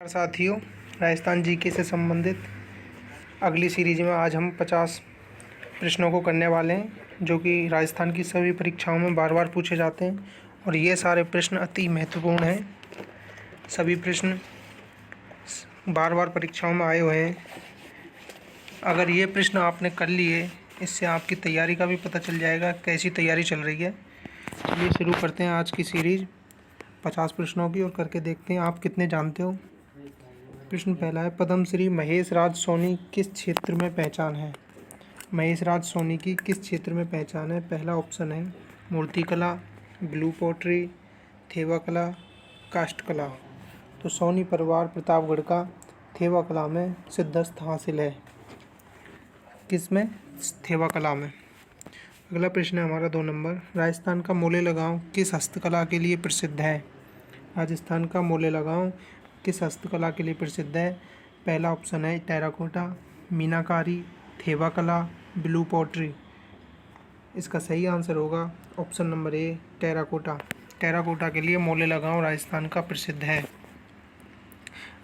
साथियों, राजस्थान जीके से संबंधित अगली सीरीज में आज हम 50 प्रश्नों को करने वाले हैं, जो कि राजस्थान की सभी परीक्षाओं में बार बार पूछे जाते हैं और ये सारे प्रश्न अति महत्वपूर्ण हैं। सभी प्रश्न बार बार परीक्षाओं में आए हुए हैं। अगर ये प्रश्न आपने कर लिए, इससे आपकी तैयारी का भी पता चल जाएगा कैसी तैयारी चल रही है। चलिए शुरू करते हैं आज की सीरीज 50 प्रश्नों की और करके देखते हैं आप कितने जानते हो। प्रश्न पहला है, पद्मश्री महेश राज सोनी किस क्षेत्र में पहचान है? महेश राज सोनी की किस क्षेत्र में पहचान है? पहला ऑप्शन है मूर्तिकला, ब्लू पोट्री, थेवा कला, काष्ठ कला। तो सोनी परिवार प्रतापगढ़ का थेवा कला में सिद्धस्त हासिल है। किस में? थेवा कला में। अगला प्रश्न है हमारा 2 नंबर, राजस्थान का मोलेला गांव किस हस्तकला के लिए प्रसिद्ध है? राजस्थान का मोलेला गांव किस हस्तकला के लिए प्रसिद्ध है? पहला ऑप्शन है टेराकोटा, मीनाकारी, थेवा कला, ब्लू पोट्री। इसका सही आंसर होगा option number A, terracotta. Terracotta के लिए मोलेला गांव राजस्थान का प्रसिद्ध है।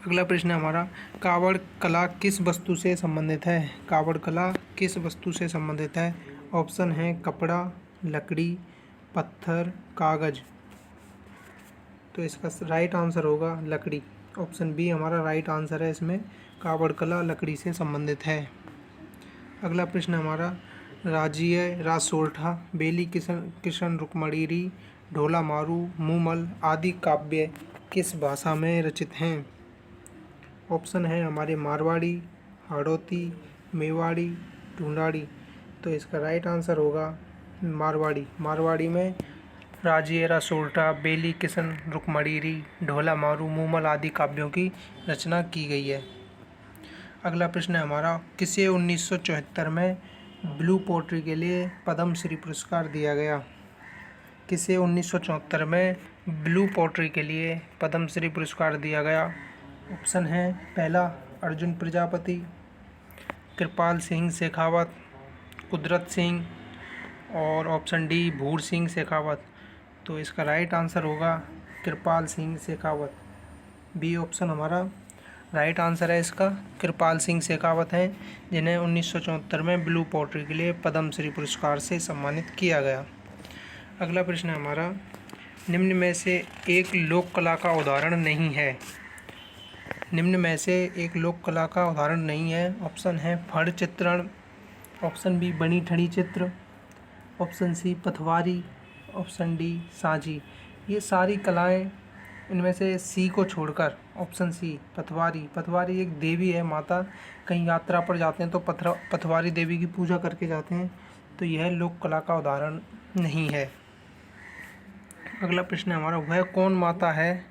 अगला प्रश्न है हमारा, कावड़ कला किस वस्तु से संबंधित है? कावड़ कला किस वस्तु से संबंधित है? ऑप्शन है कपड़ा, लकड़ी, पत्थर, कागज। तो इसका राइट आंसर होगा लकड़ी। ऑप्शन बी हमारा राइट आंसर है। इसमें कावड़ कला लकड़ी से संबंधित है। अगला प्रश्न हमारा, राजीय राज सोरठा, बेली किशन रुक्मणीरी, ढोला मारू, मूमल आदि काव्य किस भाषा में रचित हैं? ऑप्शन है हमारे मारवाड़ी, हाड़ौती, मेवाड़ी, ढूंढाड़ी। तो इसका राइट आंसर होगा मारवाड़ी। मारवाड़ी में राजीय राज सोरठा, बेली किशन रुक्मणीरी, ढोला मारू, मूमल आदि काव्यों की रचना की गई है। अगला प्रश्न है हमारा, किसे 1974 में ब्लू पोट्री के लिए पद्मश्री पुरस्कार दिया गया? किसे 1974 में ब्लू पोट्री के लिए पद्मश्री पुरस्कार दिया गया? ऑप्शन है पहला अर्जुन प्रजापति, कृपाल सिंह शेखावत, कुदरत सिंह और ऑप्शन डी भूर सिंह शेखावत। तो इसका राइट आंसर होगा कृपाल सिंह शेखावत। बी ऑप्शन हमारा राइट आंसर है। इसका कृपाल सिंह शेखावत हैं, जिन्हें 1974 में ब्लू पोट्री के लिए पद्मश्री पुरस्कार से सम्मानित किया गया। अगला प्रश्न है हमारा, निम्न में से एक लोक कला का उदाहरण नहीं है। निम्न में से एक लोक कला का उदाहरण नहीं है। ऑप्शन है फड़ चित्रण, ऑप्शन बी बनी ठड़ी चित्र, option C Pathwari, option D साझी। ये सारी कलाएं, इनमें से सी को छोड़कर ऑप्शन सी पथवारी। पथवारी एक देवी है, माता। कहीं यात्रा पर जाते हैं तो पथवारी देवी की पूजा करके जाते हैं। तो यह लोक कला का उदाहरण नहीं है। अगला प्रश्न है हमारा, वह कौन माता है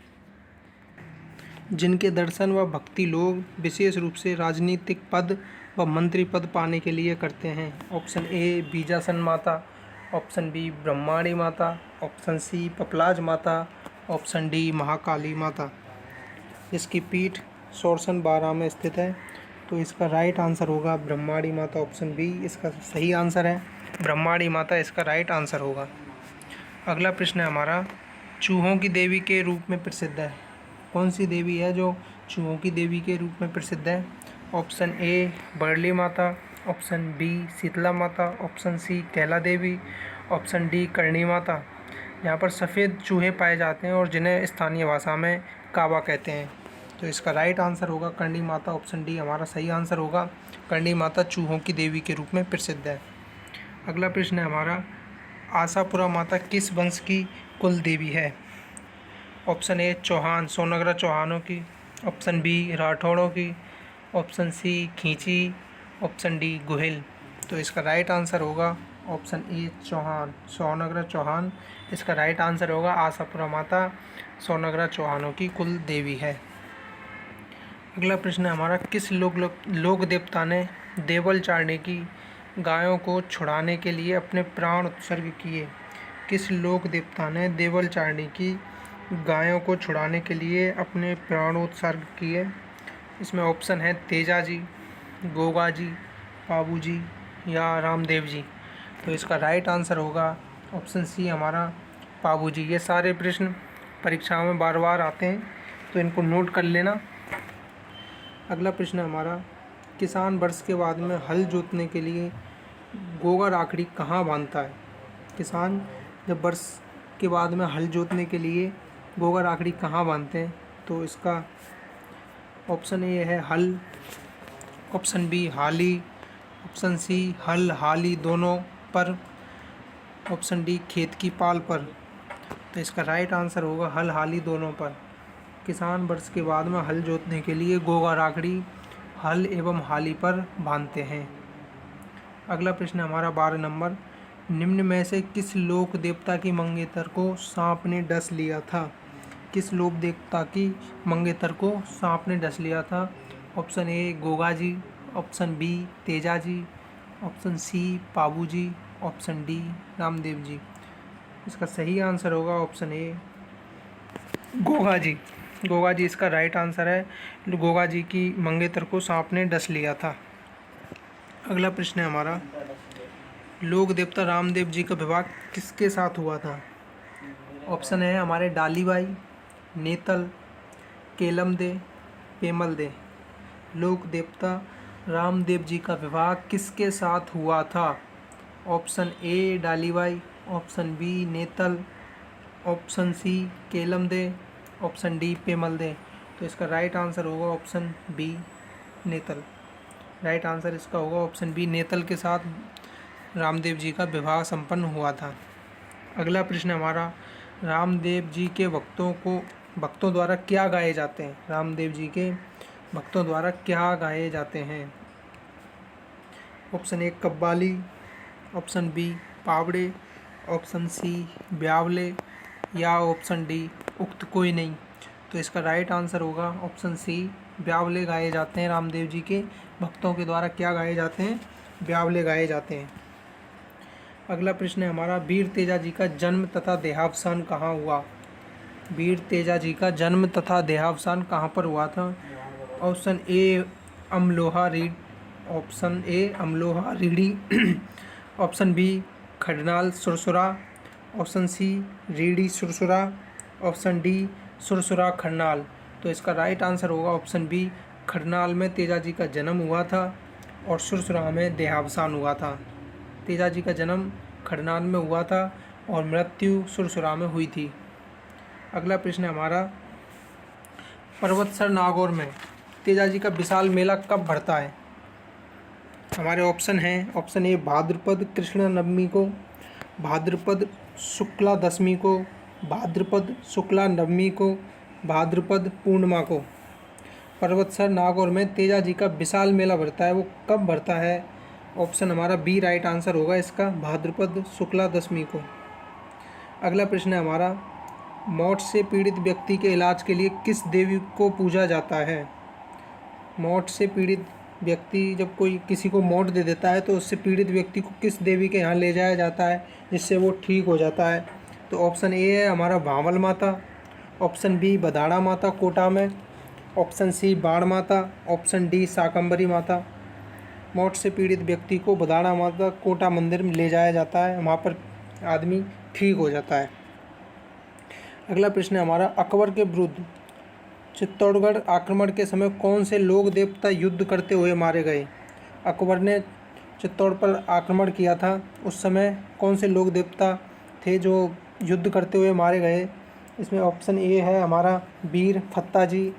जिनके दर्शन व भक्ति लोग विशेष रूप से राजनीतिक पद व मंत्री पद पाने के लिए करते हैं? ऑप्शन ए बीजासन माता, ऑप्शन बी ब्रह्माणी माता, ऑप्शन सी पपलाज माता, ऑप्शन डी महाकाली माता। इसकी पीठ सोरसन बारा में स्थित है। तो इसका राइट आंसर होगा ब्रह्माणी माता। ऑप्शन बी इसका सही आंसर है। ब्रह्माणी माता इसका राइट आंसर होगा। अगला प्रश्न है हमारा, चूहों की देवी के रूप में प्रसिद्ध है। कौन सी देवी है जो चूहों की देवी के रूप में प्रसिद्ध है? ऑप्शन ए बरली माता, ऑप्शन बी शीतला माता, ऑप्शन सी कैला देवी, ऑप्शन डी करणी माता। यहाँ पर सफ़ेद चूहे पाए जाते हैं और जिन्हें स्थानीय भाषा में कावा कहते हैं। तो इसका राइट आंसर होगा करणी माता। ऑप्शन डी हमारा सही आंसर होगा। करणी माता चूहों की देवी के रूप में प्रसिद्ध है। अगला प्रश्न है हमारा, आशापुरा माता किस वंश की कुल देवी है? ऑप्शन ए चौहान, सोनगरा चौहानों की, ऑप्शन बी राठौड़ों की, ऑप्शन सी खींची, ऑप्शन डी गोहिल। तो इसका राइट आंसर होगा ऑप्शन ए चौहान, सोनगरा चौहान। इसका राइट आंसर होगा। आशापुरा माता सोनगरा चौहानों की कुल देवी है। अगला प्रश्न है हमारा, किस लोक देवता ने देवल चारणी की गायों को छुड़ाने के लिए अपने प्राण उत्सर्ग किए? किस लोक देवता ने देवल चारणी की गायों को छुड़ाने के लिए अपने प्राणोत्सर्ग किए? इसमें ऑप्शन है तेजा जी, गोगा जी, बाबू जी या रामदेव जी। तो इसका राइट आंसर होगा ऑप्शन सी हमारा बाबू जी। ये सारे प्रश्न परीक्षाओं में बार बार आते हैं, तो इनको नोट कर लेना। अगला प्रश्न है हमारा, किसान वर्ष के बाद में हल जोतने के लिए गोगा राखड़ी कहाँ बांधता है? किसान जब वर्ष के बाद में हल जोतने के लिए गोगा राखड़ी कहाँ बांधते हैं? तो इसका ऑप्शन ए है हल, ऑप्शन बी हाली, ऑप्शन सी हल हाली दोनों पर, ऑप्शन डी खेत की पाल पर। तो इसका राइट आंसर होगा हल हाली दोनों पर। किसान वर्ष के बाद में हल जोतने के लिए गोगा राखड़ी हल एवं हाली पर बांधते हैं। अगला प्रश्न हमारा 12 नंबर, निम्न में से किस लोक देवता की मंगेतर को सांप ने डस लिया था? किस लोक देवता की मंगेतर को सांप ने डस लिया था? Option A Goga ji, option B Teja ji, option C Pabu ji, option D Ramdev ji. इसका सही आंसर होगा ऑप्शन ए गोगा जी। गोगा जी इसका राइट आंसर है। गोगा जी की मंगेतर को सांप ने डस लिया था। अगला प्रश्न है हमारा, लोक देवता रामदेव जी का विवाह किसके साथ हुआ था? ऑप्शन है हमारे डालीबाई, नेतल, केलम दे, पेमल दे। लोक देवता रामदेव जी का विवाह किसके साथ हुआ था? Option A Dalibai, option B Netal, option C Kelam De, option D Pemal De. तो इसका राइट आंसर होगा option B Netal. Right answer इसका होगा ऑप्शन बी नेतल के साथ रामदेव जी का विवाह संपन्न हुआ था। अगला प्रश्न हमारा, रामदेव जी के भक्तों द्वारा क्या गाए जाते हैं? रामदेव जी के भक्तों द्वारा क्या गाए जाते हैं? Option A qawwali, option B पावड़े, ऑप्शन सी ब्यावले या ऑप्शन डी उक्त कोई नहीं। तो इसका राइट आंसर होगा ऑप्शन सी ब्यावले गाए जाते हैं। रामदेव जी के भक्तों के द्वारा क्या गाए जाते हैं? ब्यावले गाए जाते हैं। अगला प्रश्न है हमारा, वीर तेजा जी का जन्म तथा देहावसान कहाँ हुआ? वीर तेजा जी का जन्म तथा देहावसान कहाँ पर हुआ था? Option A Amloha Reed, option A Amloha Reedi, option B Khadnal Sursura, option C Reedi Sursura, option D Sursura Kharnal. तो इसका राइट आंसर होगा ऑप्शन बी, खरनाल में तेजा जी का जन्म हुआ था और सुरसुरा में देहावसान हुआ था। तेजा जी का जन्म खरनाल में हुआ था और मृत्यु सुरसुरा में हुई थी। अगला प्रश्न है हमारा, पर्वतसर नागौर में तेजा जी का विशाल मेला कब भरता है? हमारे ऑप्शन हैं, ऑप्शन ए भाद्रपद कृष्ण नवमी को, भाद्रपद शुक्ला दशमी को, भाद्रपद शुक्ला नवमी को, भाद्रपद पूर्णिमा को। पर्वतसर नागौर में तेजा जी का विशाल मेला भरता है, वो कब भरता है? ऑप्शन हमारा बी राइट आंसर होगा इसका, भाद्रपद शुक्ला दशमी को। अगला प्रश्न है हमारा, मौत से पीड़ित व्यक्ति के इलाज के लिए किस देवी को पूजा जाता है? मौत से पीड़ित व्यक्ति जब कोई किसी को मौत दे देता है तो उससे पीड़ित व्यक्ति को किस देवी के यहाँ ले जाया जाता है जिससे वो ठीक हो जाता है? तो ऑप्शन ए है हमारा भांवल माता, ऑप्शन बी बदाड़ा माता कोटा में, ऑप्शन सी बाण माता, ऑप्शन डी शाकंभरी माता। मौत से पीड़ित व्यक्ति को बदाड़ा माता कोटा मंदिर में ले जाया जाता है, वहाँ पर आदमी ठीक हो जाता है। अगला प्रश्न है हमारा, अकबर के विरुद्ध चित्तौड़गढ़ आक्रमण के समय कौन से लोक देवता युद्ध करते हुए मारे गए? अकबर ने चित्तौड़ पर आक्रमण किया था, उस समय कौन से लोक देवता थे जो युद्ध करते हुए मारे गए? इसमें ऑप्शन ए है हमारा वीर फत्ता जी,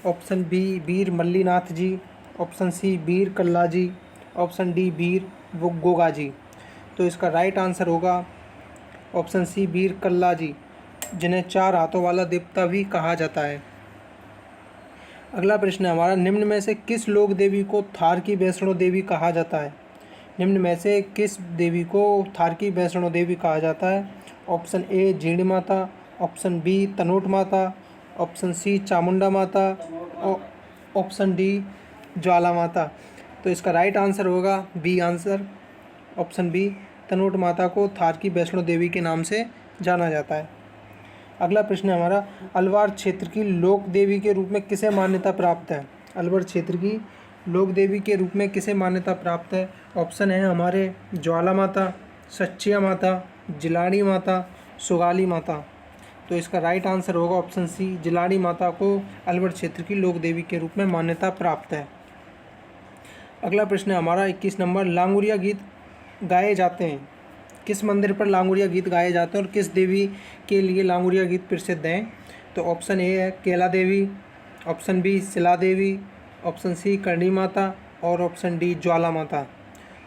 ऑप्शन बी वीर मल्लीनाथ जी, ऑप्शन सी वीर कल्ला जी, ऑप्शन डी वीर गोगा जी। तो इसका राइट आंसर होगा ऑप्शन सी वीर कल्ला जी, जिन्हें 4 हाथों वाला देवता भी कहा जाता है। अगला प्रश्न है हमारा, निम्न में से किस लोक देवी को थार की वैष्णो देवी कहा जाता है? निम्न में से किस देवी को थार की वैष्णो देवी कहा जाता है? ऑप्शन ए जीण माता, ऑप्शन बी तनोट माता, ऑप्शन सी चामुंडा माता, ऑप्शन डी ज्वाला माता। तो इसका राइट आंसर होगा B answer, option B Tanot Mata को थार की वैष्णो देवी के नाम से जाना जाता है। अगला प्रश्न है हमारा, अलवार क्षेत्र की लोक देवी के रूप में किसे मान्यता प्राप्त है? अलवर क्षेत्र की लोक देवी के रूप में किसे मान्यता प्राप्त है? ऑप्शन है हमारे ज्वाला माता, सच्चिया माता, जिलानी माता, सुगाली माता। तो इसका राइट आंसर होगा ऑप्शन सी, जिलानी माता को अलवर क्षेत्र की लोक देवी के रूप में मान्यता प्राप्त है। अगला प्रश्न है हमारा 21 नंबर, लांगुरिया गीत गाए जाते हैं, किस मंदिर पर लांगुरिया गीत गाए जाते हैं और किस देवी के लिए लांगुरिया गीत प्रसिद्ध हैं? तो ऑप्शन ए है कैला देवी, ऑप्शन बी शिला देवी, ऑप्शन सी करणी माता और ऑप्शन डी ज्वाला माता।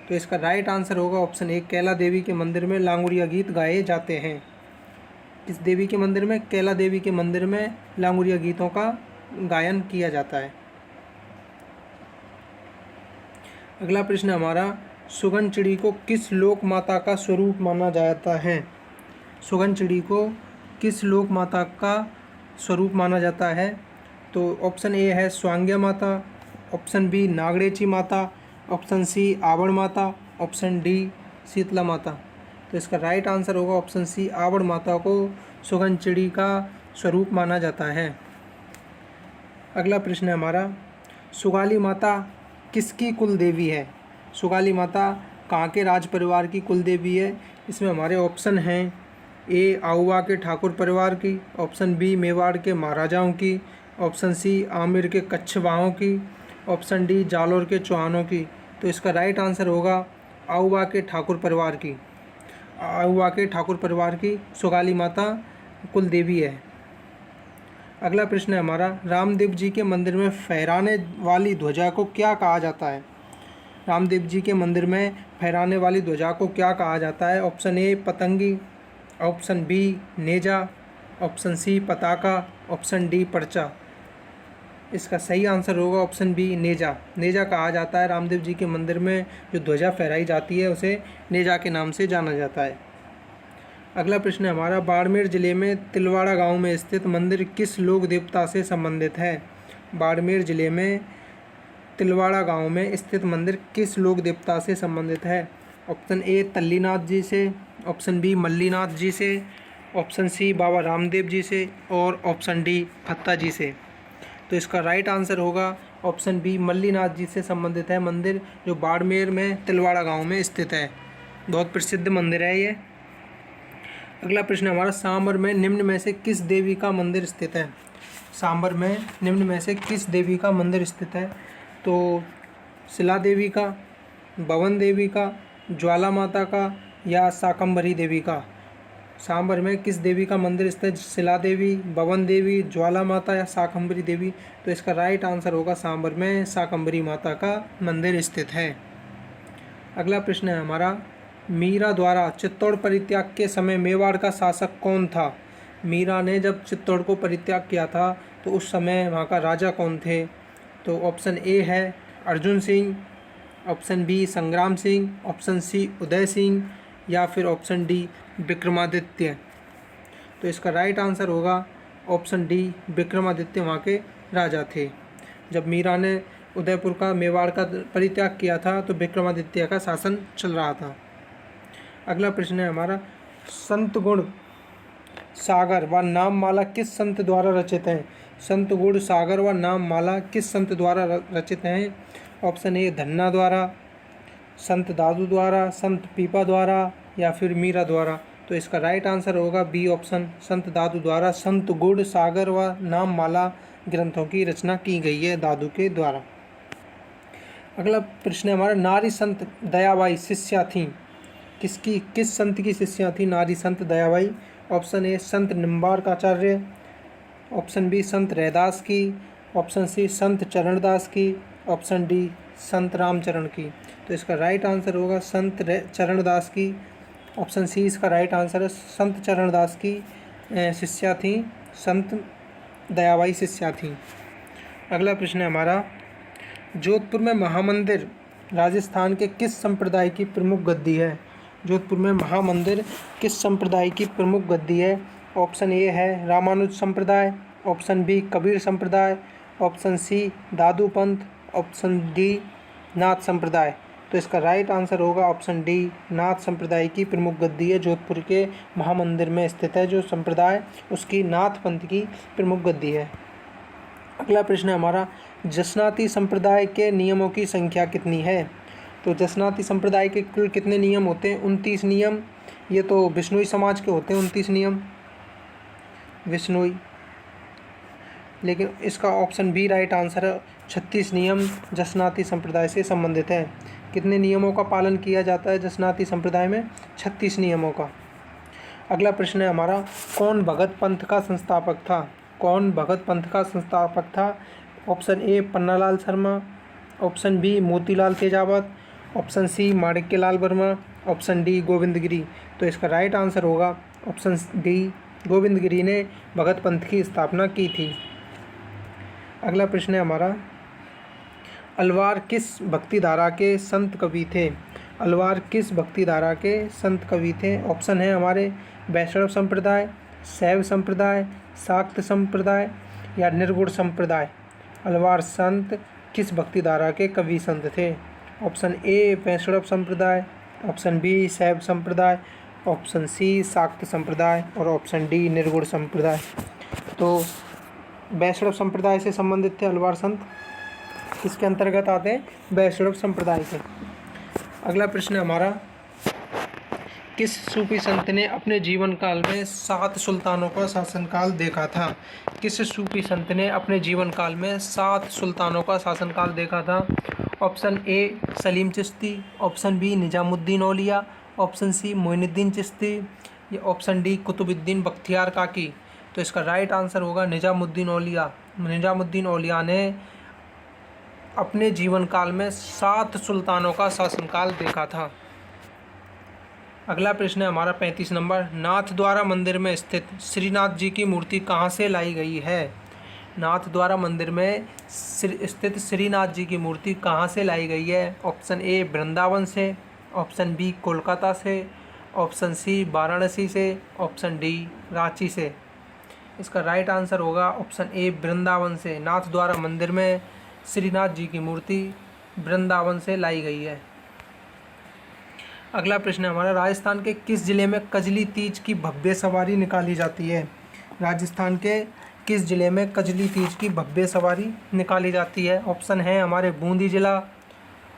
तो इसका राइट आंसर होगा ऑप्शन ए, कैला देवी के मंदिर में लांगुरिया गीत गाए जाते हैं। किस देवी के मंदिर में? कैला देवी के मंदिर में लांगुरिया गीतों का गायन किया जाता है। अगला प्रश्न हमारा, सुगन चिड़ी को किस लोक माता का स्वरूप माना जाता है? सुगन चिड़ी को किस लोक माता का स्वरूप माना जाता है? तो ऑप्शन ए है स्वांग्या माता, ऑप्शन बी नागड़ेची माता, ऑप्शन सी आवड़ माता, ऑप्शन डी शीतला माता। तो इसका राइट आंसर होगा ऑप्शन सी, आवड़ माता को सुगन चिड़ी का स्वरूप माना जाता है। अगला प्रश्न है हमारा, सुगाली माता किसकी कुल देवी है? सुगाली माता कहाँ के राज परिवार की कुल देवी है? इसमें हमारे ऑप्शन हैं, ए आउवा के ठाकुर परिवार की, ऑप्शन बी मेवाड़ के महाराजाओं की, ऑप्शन सी आमिर के कच्छवाहों की, ऑप्शन डी जालोर के चौहानों की। तो इसका राइट आंसर होगा आउवा के ठाकुर परिवार की, आउवा के ठाकुर परिवार की सुगाली माता कुल देवी है। अगला प्रश्न है हमारा, रामदेव जी के मंदिर में फहराने वाली ध्वजा को क्या कहा जाता है? रामदेव जी के मंदिर में फहराने वाली ध्वजा को क्या कहा जाता है? ऑप्शन ए पतंगी, ऑप्शन बी नेजा, ऑप्शन सी पताका, ऑप्शन डी पर्चा। इसका सही आंसर होगा ऑप्शन बी नेजा। नेजा कहा जाता है रामदेव जी के मंदिर में जो ध्वजा फहराई जाती है उसे नेजा के नाम से जाना जाता है। अगला प्रश्न है हमारा, बाड़मेर जिले में तिलवाड़ा गांव में स्थित मंदिर किस लोक देवता से संबंधित है? बाड़मेर जिले में तिलवाड़ा गांव में स्थित मंदिर किस लोक देवता से संबंधित है? ऑप्शन ए तल्लीनाथ जी से, ऑप्शन बी मल्लीनाथ जी से, ऑप्शन सी बाबा रामदेव जी से और ऑप्शन डी फत्ता जी से। तो इसका राइट आंसर होगा ऑप्शन बी, मल्लीनाथ जी से संबंधित है मंदिर, जो बाड़मेर में तिलवाड़ा गांव में स्थित है। बहुत प्रसिद्ध मंदिर है ये। अगला प्रश्न हमारा, सांबर में निम्न में से किस देवी का मंदिर स्थित है? सांबर में निम्न में से किस देवी का मंदिर स्थित है? तो शिला देवी का, भवन देवी का, ज्वाला माता का या शाकंभरी देवी का? सांबर में किस देवी का मंदिर स्थित है? शिला देवी, भवन देवी, ज्वाला माता या शाकंभरी देवी? तो इसका राइट आंसर होगा सांबर में शाकंभरी माता का मंदिर स्थित है। अगला प्रश्न है हमारा, मीरा द्वारा चित्तौड़ परित्याग के समय मेवाड़ का शासक कौन था? मीरा ने जब चित्तौड़ को परित्याग किया था तो उस समय वहाँ का राजा कौन थे? तो ऑप्शन ए है अर्जुन सिंह, ऑप्शन बी संग्राम सिंह, ऑप्शन सी उदय सिंह या फिर ऑप्शन डी विक्रमादित्य। तो इसका राइट आंसर होगा ऑप्शन डी, विक्रमादित्य वहाँ के राजा थे। जब मीरा ने उदयपुर का मेवाड़ का परित्याग किया था तो विक्रमादित्य का शासन चल रहा था। अगला प्रश्न है हमारा, संत गुण सागर व नाम माला किस संत द्वारा रचित हैं? संत गुण सागर व नाम माला किस संत द्वारा रचित हैं? ऑप्शन ए धन्ना द्वारा, संत दादू द्वारा, संत पीपा द्वारा या फिर मीरा द्वारा। तो इसका राइट आंसर होगा बी ऑप्शन, संत दादू द्वारा संत गुण सागर व नाम माला ग्रंथों की रचना की गई है दादू के द्वारा। अगला प्रश्न है हमारा, नारी संत दयाबाई शिष्या थीं किसकी? किस संत की शिष्या थी नारी संत Dayabai? Option A Sant Nimbarkacharya, option B संत रैदास की, ऑप्शन सी संत चरणदास की, ऑप्शन डी संत रामचरण की। तो इसका राइट आंसर होगा संत चरणदास की, ऑप्शन सी इसका राइट आंसर है। संत चरणदास की शिष्या थी, संत दयाबाई शिष्या थी। अगला प्रश्न है हमारा, जोधपुर में महामंदिर राजस्थान के किस संप्रदाय की प्रमुख गद्दी है? जोधपुर में महामंदिर किस संप्रदाय की प्रमुख गद्दी है? ऑप्शन ए है रामानुज संप्रदाय, ऑप्शन बी कबीर संप्रदाय, ऑप्शन सी दादू पंथ, ऑप्शन डी नाथ संप्रदाय। तो इसका राइट आंसर होगा ऑप्शन डी, नाथ संप्रदाय की प्रमुख गद्दी है जोधपुर के महामंदिर में स्थित है जो संप्रदाय, उसकी नाथ पंथ की प्रमुख गद्दी है। अगला प्रश्न है हमारा, जसनाती संप्रदाय के नियमों की संख्या कितनी है? तो जसनाती संप्रदाय के कुल कितने नियम होते हैं? 29 नियम। ये तो बिश्नोई समाज के होते हैं 29 नियम। विश्नोई। लेकिन इसका ऑप्शन बी राइट आंसर है। 36 नियम जसनाती संप्रदाय से संबंधित है। कितने नियमों का पालन किया जाता है जसनाती संप्रदाय में? 36 नियमों का। अगला प्रश्न है हमारा, कौन भगत पंथ का संस्थापक था? कौन भगत पंथ का संस्थापक था? Option A Pannalal Sharma, option B Motilal Tejawat, option C Manikyalal Verma, option D Govind Giri. तो इसका राइट आंसर होगा ऑप्शन डी, गोविंद गिरी ने भगत पंथ की स्थापना की थी। अगला प्रश्न है हमारा, अलवार किस भक्ति धारा के संत कवि थे? अलवार किस भक्ति धारा के संत कवि थे? ऑप्शन है हमारे वैष्णव संप्रदाय, शैव संप्रदाय, शाक्त संप्रदाय या निर्गुण संप्रदाय। अलवार संत किस भक्ति धारा के कवि संत थे? ऑप्शन ए वैष्णव संप्रदाय, ऑप्शन बी शैव संप्रदाय, ऑप्शन सी शाक्त संप्रदाय और ऑप्शन डी निर्गुण संप्रदाय। तो वैष्णव संप्रदाय से संबंधित थे अलवार संत। किसके अंतर्गत आते हैं? वैष्णव संप्रदाय के। अगला प्रश्न हमारा, किस सूफी संत ने अपने जीवन काल में 7 सुल्तानों का शासनकाल देखा था? किस सूफी संत ने अपने जीवन काल में 7 सुल्तानों का शासनकाल देखा था? Option A Salim Chishti, option B Nizamuddin Auliya, option C Moinuddin Chishti या ऑप्शन डी कुतुबुद्दीन बख्तियार काकी। तो इसका राइट आंसर होगा निजामुद्दीन औलिया। निजामुद्दीन औलिया ने अपने जीवन काल में 7 सुल्तानों का शासनकाल देखा था। अगला प्रश्न है हमारा 35 नंबर, नाथ द्वारा मंदिर में स्थित श्रीनाथ जी की मूर्ति कहाँ से लाई गई है? नाथ द्वारा मंदिर में स्थित श्रीनाथ जी की मूर्ति कहाँ से लाई गई है? ऑप्शन ए वृंदावन से, ऑप्शन बी कोलकाता से, ऑप्शन सी वाराणसी से, ऑप्शन डी रांची से। इसका राइट आंसर होगा ऑप्शन ए वृंदावन से। नाथ द्वारा मंदिर में श्रीनाथ जी की मूर्ति वृंदावन से लाई गई है। अगला प्रश्न है हमारा, राजस्थान के किस जिले में कजली तीज की भव्य सवारी निकाली जाती है? राजस्थान के किस जिले में कजली तीज की भव्य सवारी निकाली जाती है? ऑप्शन है हमारे बूंदी जिला,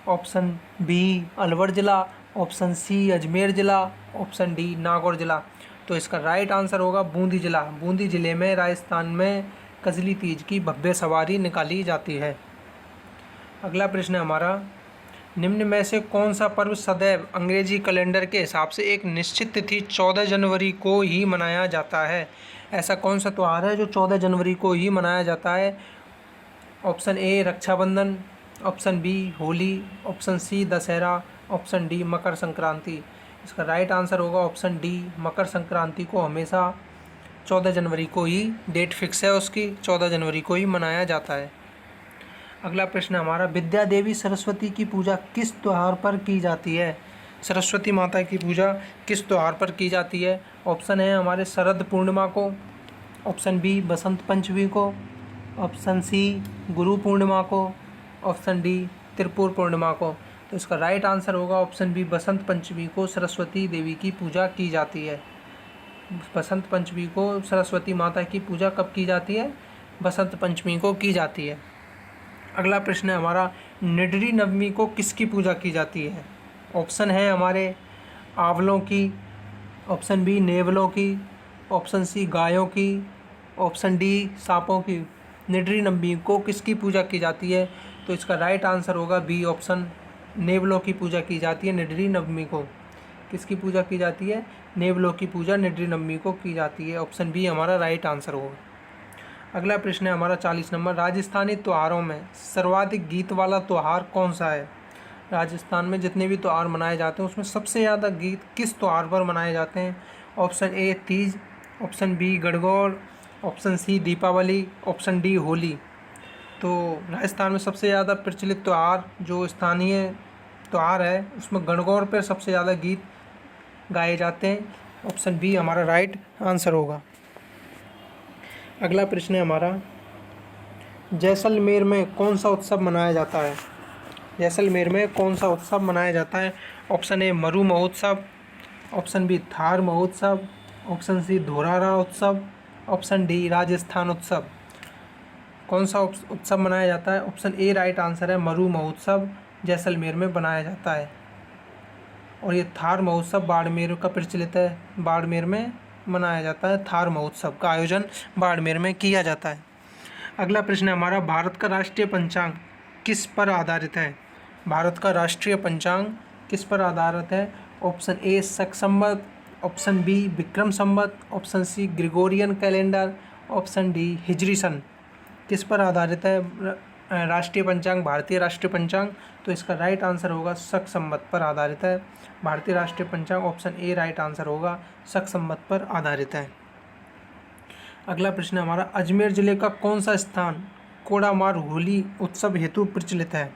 ऑप्शन बी अलवर जिला, ऑप्शन सी अजमेर जिला, ऑप्शन डी नागौर जिला। तो इसका राइट आंसर होगा बूंदी जिला। बूंदी जिले में राजस्थान में कजली तीज की भव्य सवारी निकाली जाती है। अगला प्रश्न है हमारा, निम्न में से कौन सा पर्व सदैव अंग्रेजी कैलेंडर के हिसाब से एक निश्चित तिथि 14 जनवरी को ही मनाया जाता है? ऐसा कौन सा त्यौहार है जो 14 जनवरी को ही मनाया जाता है? Option A Rakshabandhan, option B Holi, option C Dussehra, option D Makar Sankranti. इसका राइट आंसर होगा ऑप्शन डी, मकर संक्रांति को हमेशा 14 जनवरी को ही डेट फिक्स है उसकी, 14 जनवरी को ही मनाया जाता है। अगला प्रश्न हमारा, विद्या देवी सरस्वती की पूजा किस त्यौहार पर की जाती है? सरस्वती माता की पूजा किस त्यौहार पर की जाती है? ऑप्शन है हमारे शरद पूर्णिमा को, ऑप्शन बी बसंत पंचमी को, ऑप्शन सी गुरु पूर्णिमा को, ऑप्शन डी त्रिपुर पूर्णिमा को। तो इसका राइट आंसर होगा ऑप्शन बी, बसंत पंचमी को सरस्वती देवी की पूजा की जाती है। बसंत पंचमी को सरस्वती माता की पूजा कब की जाती है? बसंत पंचमी को की जाती है। अगला प्रश्न है हमारा, निडरी नवमी को किसकी पूजा की जाती है? ऑप्शन है हमारे आंवलों की, ऑप्शन बी नेवलों की, ऑप्शन सी गायों की, ऑप्शन डी सांपों की। निडरी नवमी को किसकी पूजा की जाती है? तो इसका राइट आंसर होगा बी ऑप्शन, नेवलों की पूजा की जाती है निडरी नवमी को। किसकी पूजा की जाती है? नेवलों की पूजा निडरी नवमी को की जाती है। ऑप्शन बी हमारा राइट आंसर होगा। अगला प्रश्न है हमारा 40 नंबर, राजस्थानी त्योहारों में सर्वाधिक गीत वाला त्यौहार कौन सा है? राजस्थान में जितने भी त्यौहार मनाए जाते हैं उसमें सबसे ज़्यादा गीत किस त्यौहार पर मनाए जाते हैं? Option A Teej, option B Gangaur, option C Deepawali, option D Holi. तो राजस्थान में सबसे ज़्यादा प्रचलित त्यौहार जो स्थानीय त्यौहार है उसमें गणगौर पर सबसे ज़्यादा गीत गाए जाते हैं। ऑप्शन बी हमारा राइट आंसर होगा। अगला प्रश्न है हमारा, जैसलमेर में कौन सा उत्सव मनाया जाता है? जैसलमेर में कौन सा उत्सव मनाया जाता है? ऑप्शन ए मरु महोत्सव, ऑप्शन बी थार महोत्सव, ऑप्शन सी धोरारा उत्सव, ऑप्शन डी राजस्थान उत्सव। कौन सा उत्सव मनाया जाता है? ऑप्शन ए राइट आंसर है, मरु महोत्सव जैसलमेर में बनाया जाता है। और ये थार महोत्सव बाड़मेर का प्रचलित है, बाड़मेर में मनाया जाता है? थार महोत्सव का आयोजन बाड़मेर में किया जाता है। अगला प्रश्न है हमारा, भारत का राष्ट्रीय पंचांग किस पर आधारित है? भारत का राष्ट्रीय पंचांग किस पर आधारित है? Option A Shaka Samvat, option B Vikram Samvat, option C Gregorian calendar, option D Hijri सन। किस पर आधारित है राष्ट्रीय पंचांग, भारतीय राष्ट्रीय पंचांग? तो इसका राइट आंसर होगा शक संवत पर आधारित है भारतीय राष्ट्रीय पंचांग। ऑप्शन ए राइट आंसर होगा, शक संवत पर आधारित है। अगला प्रश्न हमारा, अजमेर जिले का कौन सा स्थान कोड़ामार होली उत्सव हेतु प्रचलित है?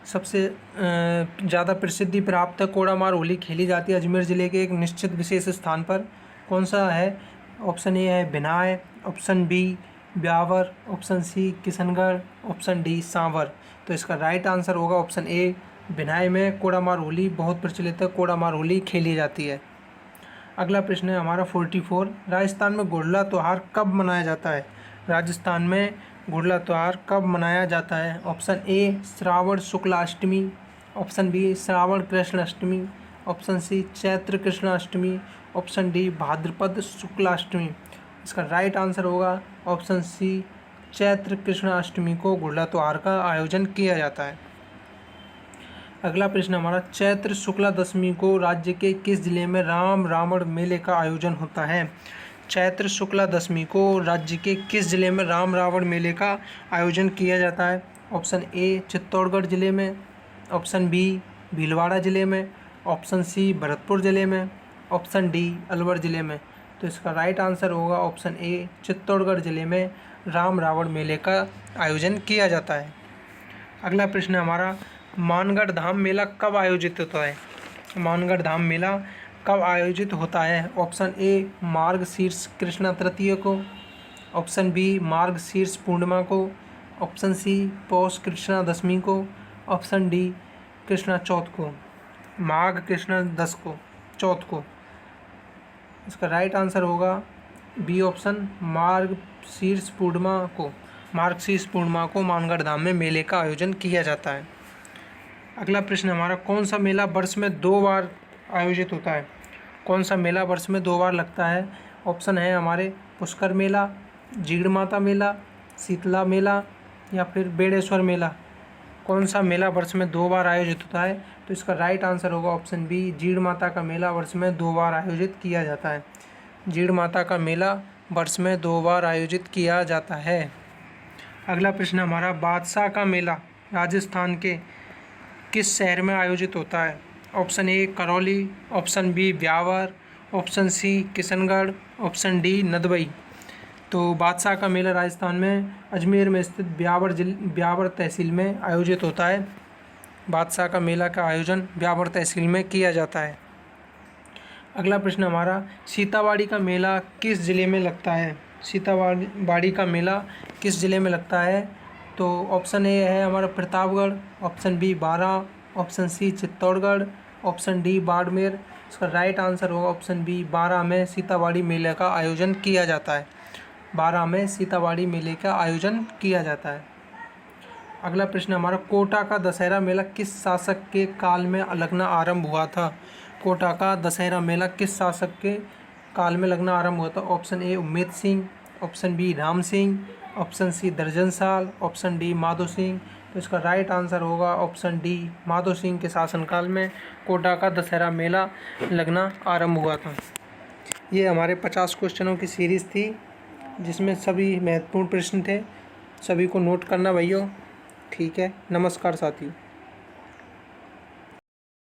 सबसे ज़्यादा प्रसिद्धि प्राप्त है कोड़ामार होली खेली जाती है अजमेर ज़िले के एक निश्चित विशेष स्थान पर। कौन सा है? ऑप्शन ए है Bhinay, option B Beawar, option C Kishangarh, option D Sanwar. तो इसका राइट आंसर होगा ऑप्शन ए, भिनाय में कोड़ामार होली बहुत प्रचलित है, कोड़ामार होली खेली जाती है। अगला प्रश्न है हमारा 44, राजस्थान में घुड़ला त्यौहार कब मनाया जाता है? राजस्थान में घुड़ला त्यौहार कब मनाया जाता है? ऑप्शन ए श्रावण शुक्ल अष्टमी, option B Shravan Krishna Ashtami, option C Chaitra Krishna Ashtami, option D भाद्रपद शुक्ल अष्टमी। इसका राइट आंसर होगा ऑप्शन सी, चैत्र कृष्ण अष्टमी को घुड़ला त्यौहार का आयोजन किया जाता है। अगला प्रश्न हमारा, चैत्र शुक्ला दशमी को राज्य के किस जिले में राम रावण मेले का आयोजन होता है? चैत्र शुक्ला दशमी को राज्य के किस जिले में राम रावण मेले का आयोजन किया जाता है? ऑप्शन ए चित्तौड़गढ़ जिले में, ऑप्शन बी भीलवाड़ा जिले में, ऑप्शन सी भरतपुर जिले में, ऑप्शन डी अलवर जिले में। तो इसका राइट आंसर होगा ऑप्शन ए, चित्तौड़गढ़ जिले में राम रावण मेले का आयोजन किया जाता है। अगला प्रश्न हमारा, मानगढ़ धाम मेला कब आयोजित होता है? मानगढ़ धाम मेला कब आयोजित होता है? ऑप्शन ए मार्गशीर्ष कृष्णा तृतीय को, ऑप्शन बी मार्गशीर्ष पूर्णिमा को, ऑप्शन सी पौष कृष्णा दशमी को, ऑप्शन डी कृष्णा चौथ को, माघ कृष्णा दस को चौथ को। इसका राइट आंसर होगा बी ऑप्शन, मार्गशीर्ष पूर्णिमा को मानगढ़ धाम में मेले का आयोजन किया जाता है। अगला प्रश्न हमारा, कौन सा मेला वर्ष में 2 बार आयोजित होता है? कौन सा मेला वर्ष में 2 बार लगता है? ऑप्शन है हमारे पुष्कर मेला, जीड़ माता मेला, शीतला मेला या फिर बेड़ेश्वर मेला। कौन सा मेला वर्ष में 2 बार आयोजित होता है? तो इसका राइट आंसर होगा ऑप्शन बी, जीड़ माता का मेला वर्ष में 2 बार आयोजित किया जाता है। जीड़ माता का मेला वर्ष में 2 बार आयोजित किया जाता है। अगला प्रश्न हमारा, बादशाह का मेला राजस्थान के किस शहर में आयोजित होता है? Option A Karauli, option B Beawar, option C Kishangarh, option D Nadbai. तो बादशाह का मेला राजस्थान में अजमेर में स्थित ब्यावर तहसील में आयोजित होता है। बादशाह का मेला का आयोजन ब्यावर तहसील में किया जाता है। अगला प्रश्न हमारा, सीताबाड़ी का मेला किस ज़िले में लगता है? सीताबाड़ी का मेला किस ज़िले में लगता है? तो ऑप्शन ए है हमारा Pratapgarh, option B Baran, option C Chittorgarh, option D Barmer. इसका राइट आंसर होगा ऑप्शन बी, बारां में सीताबाड़ी मेले का आयोजन किया जाता है। बारां में सीताबाड़ी मेले का आयोजन किया जाता है। अगला प्रश्न हमारा, कोटा का दशहरा मेला किस शासक के काल में लगना आरंभ हुआ था? कोटा का दशहरा मेला किस शासक के काल में लगना आरंभ हुआ था? Option A Ummed Singh, option B Ram Singh, option C Durjan Sal, option D Madho Singh. तो इसका राइट आंसर होगा ऑप्शन डी, माधो सिंह के शासनकाल में कोटा का दशहरा मेला लगना आरंभ हुआ था। ये हमारे 50 क्वेश्चनों की सीरीज़ थी जिसमें सभी महत्वपूर्ण प्रश्न थे। सभी को नोट करना भैया। ठीक है, नमस्कार साथियों।